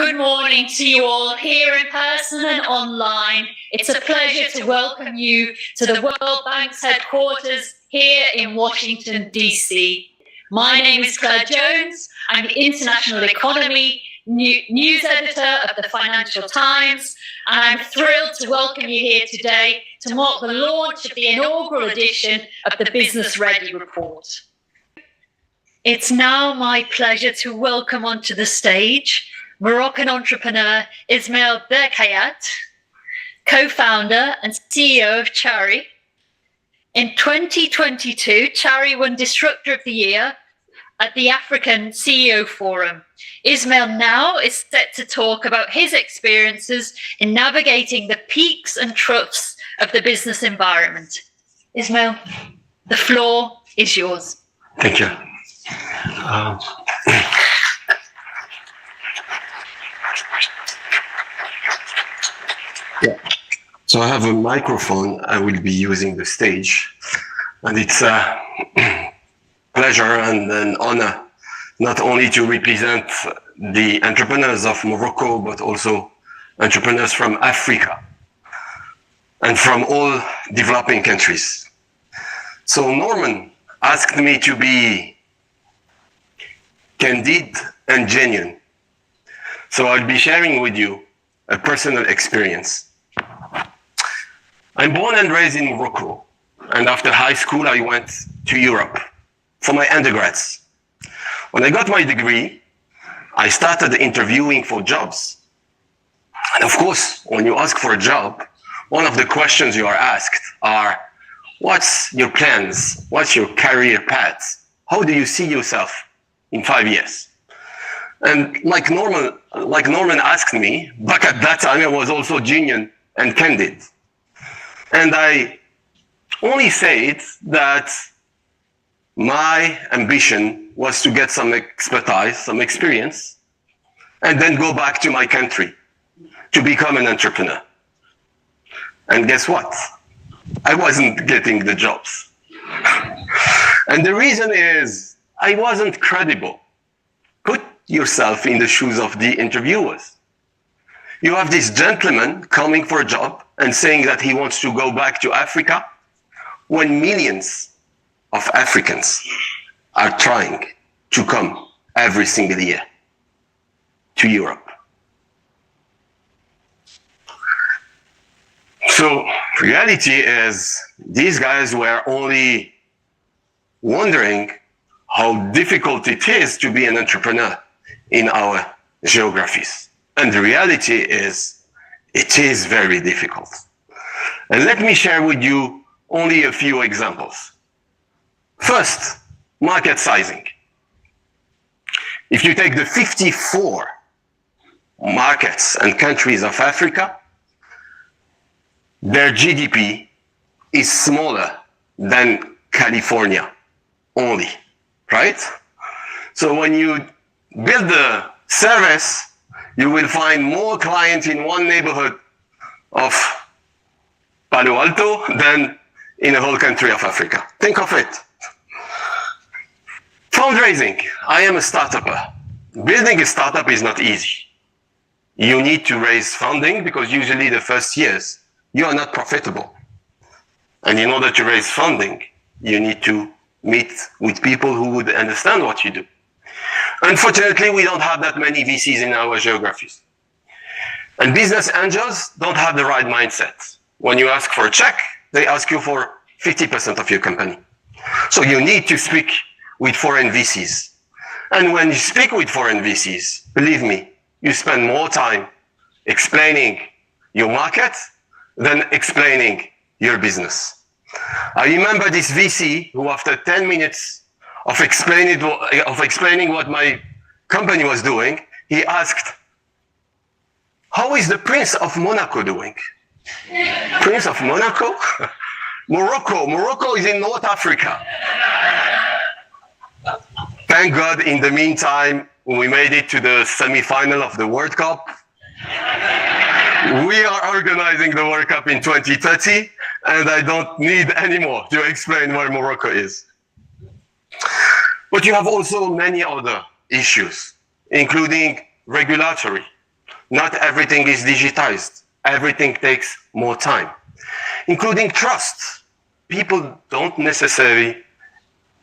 Good morning to you all here in person and online. It's a pleasure to welcome you to the World Bank's headquarters here in Washington, D.C. My name is Claire Jones. I'm the International Economy News Editor of the Financial Times, and I'm thrilled to welcome you here today to mark the launch of the inaugural edition of the Business Ready Report. It's now my pleasure to welcome onto the stage Moroccan entrepreneur Ismail Berkhayat, co-founder and CEO of Chari. In 2022, Chari won Disruptor of the Year at the African CEO Forum. Ismail now is set to talk about his experiences in navigating the peaks and troughs of the business environment. Ismail, the floor is yours. Thank you. So I have a microphone. I will be using the stage, and it's a pleasure and an honor not only to represent the entrepreneurs of Morocco, but also entrepreneurs from Africa and from all developing countries. So Norman asked me to be candid and genuine. So I'll be sharing with you a personal experience. I'm born and raised in Morocco, and after high school I went to Europe for my undergrads. When I got my degree, I started interviewing for jobs. And of course, when you ask for a job, one of the questions you are asked are, what's your plans? What's your career path? How do you see yourself in 5 years? And like Norman asked me, back at that time I was also genuine and candid. And I only said that my ambition was to get some expertise, some experience, and then go back to my country to become an entrepreneur. And guess what? I wasn't getting the jobs. And the reason is I wasn't credible. Put yourself in the shoes of the interviewers. You have this gentleman coming for a job and saying that he wants to go back to Africa when millions of Africans are trying to come every single year to Europe. So reality is these guys were only wondering how difficult it is to be an entrepreneur in our geographies. And the reality is, it is very difficult. And let me share with you only a few examples. First, market sizing. If you take the 54 markets and countries of Africa, their GDP is smaller than California only, right? So when you build the service, you will find more clients in one neighborhood of Palo Alto than in a whole country of Africa. Think of it. Fundraising. I am a startupper. Building a startup is not easy. You need to raise funding because usually the first years you are not profitable. And in order to raise funding, you need to meet with people who would understand what you do. Unfortunately, we don't have that many VCs in our geographies. And business angels don't have the right mindset. When you ask for a check, they ask you for 50% of your company. So you need to speak with foreign VCs. And when you speak with foreign VCs, believe me, you spend more time explaining your market than explaining your business. I remember this VC who, after 10 minutes of explaining what my company was doing, he asked, how is the Prince of Monaco doing? Prince of Monaco? Morocco is in North Africa. Thank God, in the meantime, we made it to the semi-final of the World Cup. We are organizing the World Cup in 2030, and I don't need anymore to explain where Morocco is. But you have also many other issues, including regulatory. Not everything is digitized. Everything takes more time, including trust. People don't necessarily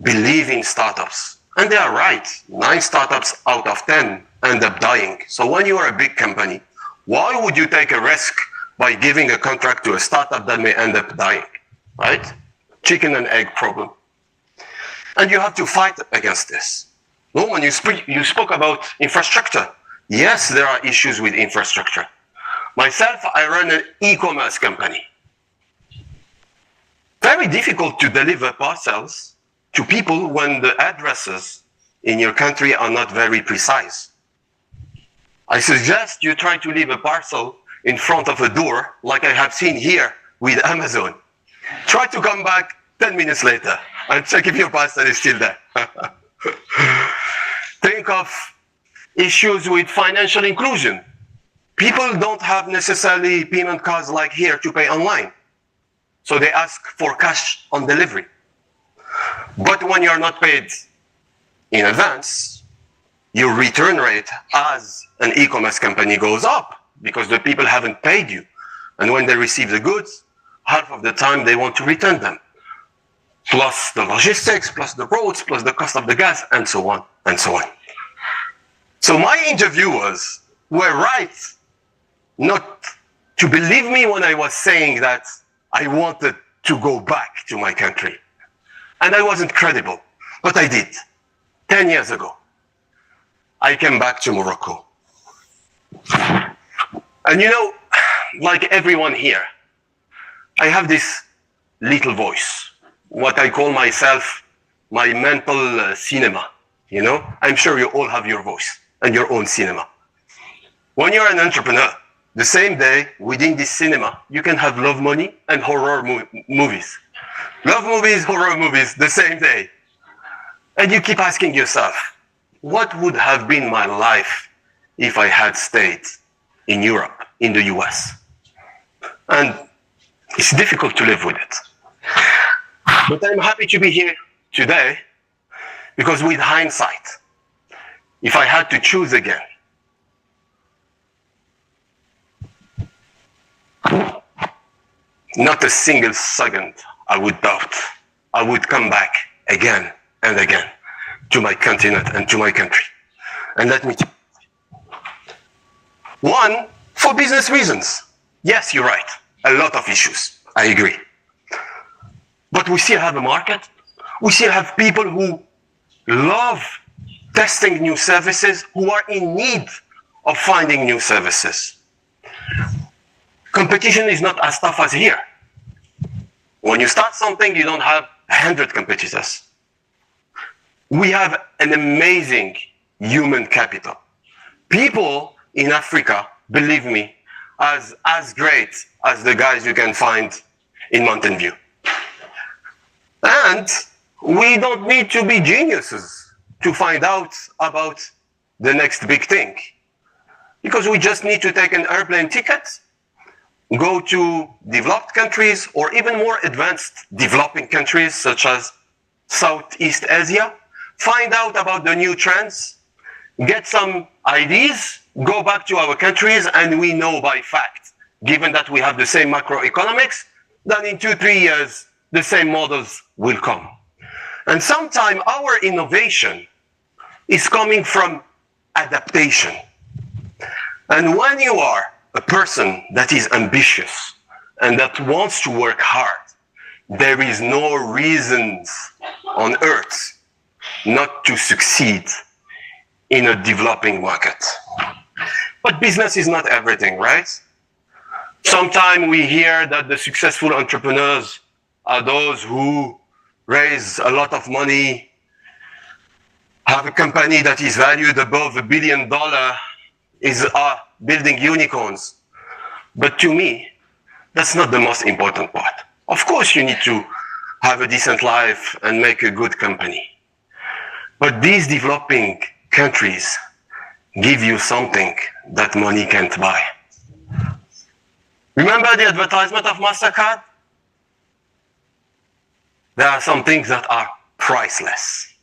believe in startups. And they are right. 9 startups out of 10 end up dying. So when you are a big company, why would you take a risk by giving a contract to a startup that may end up dying? Right? Chicken and egg problem. And you have to fight against this. No, when you spoke about infrastructure. Yes, there are issues with infrastructure. Myself, I run an e-commerce company. Very difficult to deliver parcels to people when the addresses in your country are not very precise. I suggest you try to leave a parcel in front of a door, like I have seen here with Amazon. Try to come back 10 minutes later and check if your parcel is still there. Think of issues with financial inclusion. People don't have necessarily payment cards like here to pay online. So they ask for cash on delivery. But when you're not paid in advance, your return rate as an e-commerce company goes up because the people haven't paid you. And when they receive the goods, half of the time they want to return them. Plus the logistics, plus the roads, plus the cost of the gas, and so on, and so on. So my interviewers were right not to believe me when I was saying that I wanted to go back to my country. And I wasn't credible, but I did. 10 years ago, I came back to Morocco. And you know, like everyone here, I have this little voice, what I call myself, my mental cinema, you know? I'm sure you all have your voice and your own cinema. When you're an entrepreneur, the same day within this cinema, you can have love money and horror movies. Love movies, horror movies, the same day. And you keep asking yourself, what would have been my life if I had stayed in Europe, in the US? And it's difficult to live with it. But I'm happy to be here today because with hindsight, if I had to choose again, not a single second I would doubt. I would come back again and again to my continent and to my country. And let me tell you. One, for business reasons. Yes, you're right. A lot of issues. I agree. But we still have a market. We still have people who love testing new services, who are in need of finding new services. Competition is not as tough as here. When you start something, you don't have 100 competitors. We have an amazing human capital. People in Africa, believe me, as great as the guys you can find in Mountain View. And we don't need to be geniuses to find out about the next big thing. Because we just need to take an airplane ticket, go to developed countries or even more advanced developing countries such as Southeast Asia, find out about the new trends, get some ideas, go back to our countries, and we know by fact, given that we have the same macroeconomics, that in 2-3 years, the same models will come. And sometimes our innovation is coming from adaptation. And when you are a person that is ambitious and that wants to work hard, there is no reasons on earth not to succeed in a developing market. But business is not everything, right? Sometimes we hear that the successful entrepreneurs are those who raise a lot of money, have a company that is valued above $1 billion, are building unicorns. But to me, that's not the most important part. Of course, you need to have a decent life and make a good company. But these developing countries give you something that money can't buy. Remember the advertisement of MasterCard? There are some things that are priceless.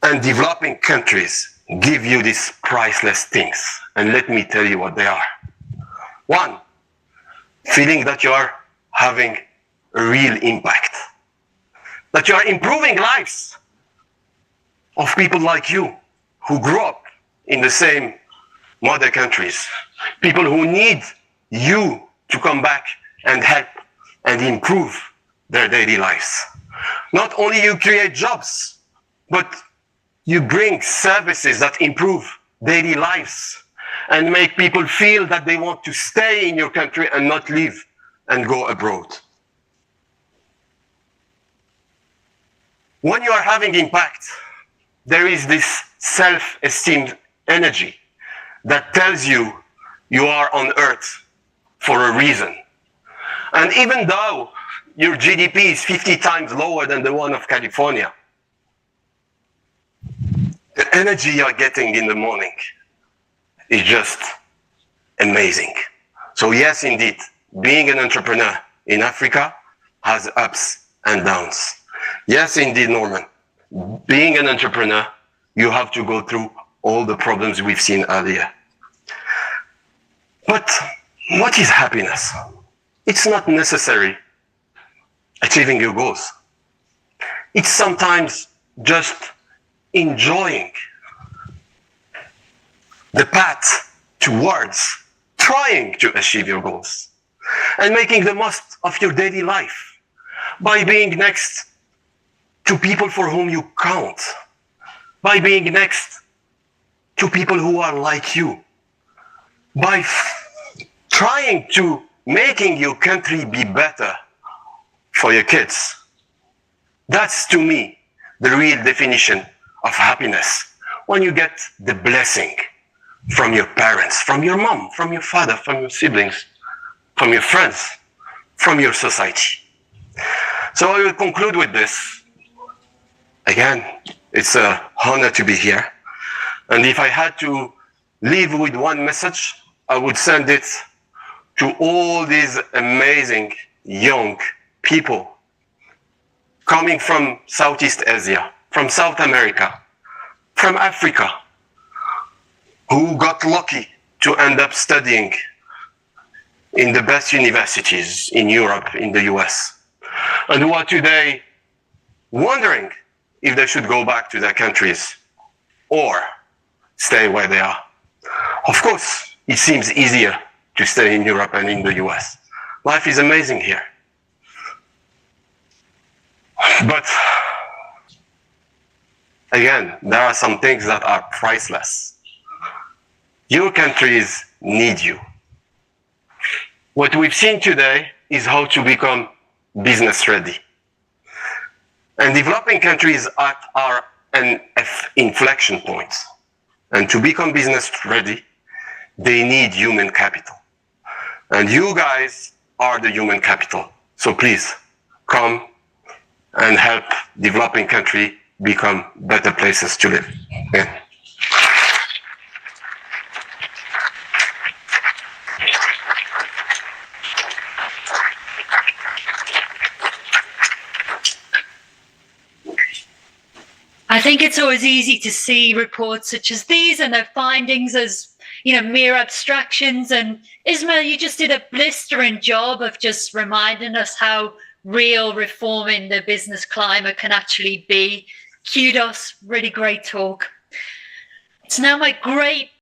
And developing countries give you these priceless things. And let me tell you what they are. One, feeling that you are having a real impact, that you are improving lives of people like you who grew up in the same mother countries, people who need you to come back and help and improve their daily lives. Not only you create jobs, but you bring services that improve daily lives and make people feel that they want to stay in your country and not leave and go abroad. When you are having impact, there is this self-esteem energy that tells you you are on earth for a reason. And even though your GDP is 50 times lower than the one of California, the energy you're getting in the morning is just amazing. So yes, indeed, being an entrepreneur in Africa has ups and downs. Yes, indeed, Norman, being an entrepreneur, you have to go through all the problems we've seen earlier. But what is happiness? It's not necessarily achieving your goals. It's sometimes just enjoying the path towards trying to achieve your goals and making the most of your daily life by being next to people for whom you count, by being next to people who are like you, by trying to making your country be better for your kids. That's, to me, the real definition of happiness. When you get the blessing from your parents, from your mom, from your father, from your siblings, from your friends, from your society. So I will conclude with this. Again, it's an honor to be here. And if I had to leave with one message, I would send it to all these amazing young people coming from Southeast Asia, from South America, from Africa, who got lucky to end up studying in the best universities in Europe, in the US, and who are today wondering if they should go back to their countries or stay where they are. Of course, it seems easier to stay in Europe and in the US. Life is amazing here. But again, there are some things that are priceless. Your countries need you. What we've seen today is how to become business ready. And developing countries are an inflection point. And to become business ready, they need human capital. And you guys are the human capital. So please come and help developing countries become better places to live. Yeah. I think it's always easy to see reports such as these and their findings as, mere abstractions. And Ismail, you just did a blistering job of just reminding us how real reforming the business climate can actually be. Kudos, really great talk. It's now my great